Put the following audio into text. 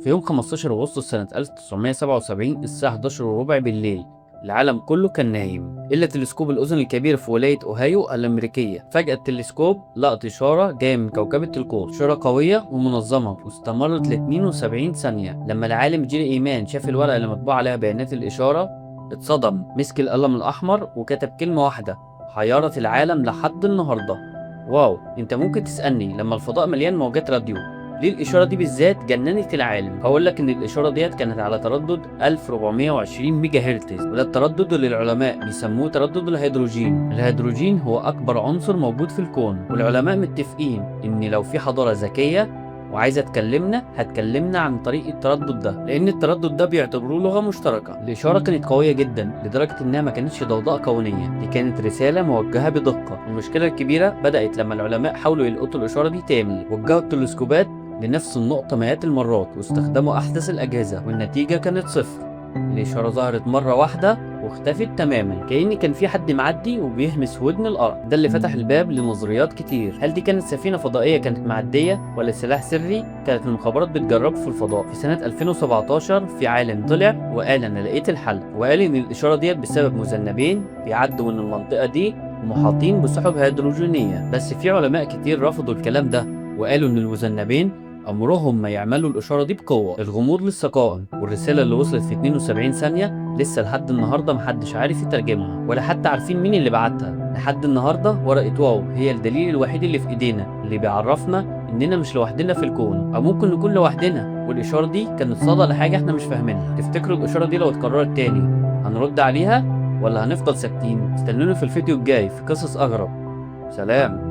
في يوم 15 أغسطس سنة 1977 الساعة 11:15 بالليل، العالم كله كان نايم إلا تلسكوب الأذن الكبير في ولاية أوهايو الأمريكية. فجأة التلسكوب لقط إشارة جاية من كوكبة القوس، إشارة قوية ومنظمة واستمرت ل 72 ثانية. لما العالم جيل إيمان شاف الورقة اللي مطبوع عليها بيانات الإشارة اتصدم، مسك القلم الأحمر وكتب كلمة واحدة حيرت العالم لحد النهاردة. واو، انت ممكن تسألني لما الفضاء مليان موجات راديو ليه الإشارة دي بالذات جننت العالم؟ هقول لك إن الإشارة ديت كانت على تردد 1420 ميجا هرتز، وده التردد اللي العلماء بيسموه تردد الهيدروجين. الهيدروجين هو أكبر عنصر موجود في الكون، والعلماء متفقين إن لو في حضارة ذكية وعايزة تكلمنا هتكلمنا عن طريق التردد ده، لأن التردد ده بيعتبروه لغة مشتركة. الإشارة كانت قوية جدا لدرجة إنها ما كانتش ضوضاء كونية، دي كانت رسالة موجهة بدقة. المشكلة الكبيرة بدأت لما العلماء حاولوا يلقطوا الإشارة دي تاني، وجهوا التلسكوبات لنفس النقطة مئات المرات واستخدموا أحدث الأجهزة، والنتيجة كانت صفر. الإشارة ظهرت مرة واحدة واختفت تماما، كأن كان في حد معدي وبيهمس ودن الأرض. ده اللي فتح الباب لنظريات كتير. هل دي كانت سفينة فضائية كانت معدية، ولا سلاح سري كانت المخابرات بتجربه في الفضاء؟ في سنة 2017 في عالم طلع وقال أنا لقيت الحل، وقال إن الإشارة ديت بسبب مذنبين بيعدوا من المنطقة دي ومحاطين بسحب هيدروجينية. بس في علماء كتير رفضوا الكلام ده وقالوا إن المذنبين عمرهم ما يعملوا الإشارة دي بقوة. الغموض لسه قائم، والرسالة اللي وصلت في 72 ثانية لسه لحد النهاردة محدش عارف يترجمها، ولا حتى عارفين مين اللي بعتها. لحد النهاردة ورقة واو هي الدليل الوحيد اللي في إيدينا اللي بيعرفنا إننا مش لوحدنا في الكون، أو ممكن نكون لوحدنا، والإشارة دي كانت صدى لحاجة إحنا مش فاهمينها. تفتكروا الإشارة دي لو اتكررت تاني هنرد عليها ولا هنفضل ساكتين؟ استنوني في الفيديو الجاي في قصص أغرب. سلام.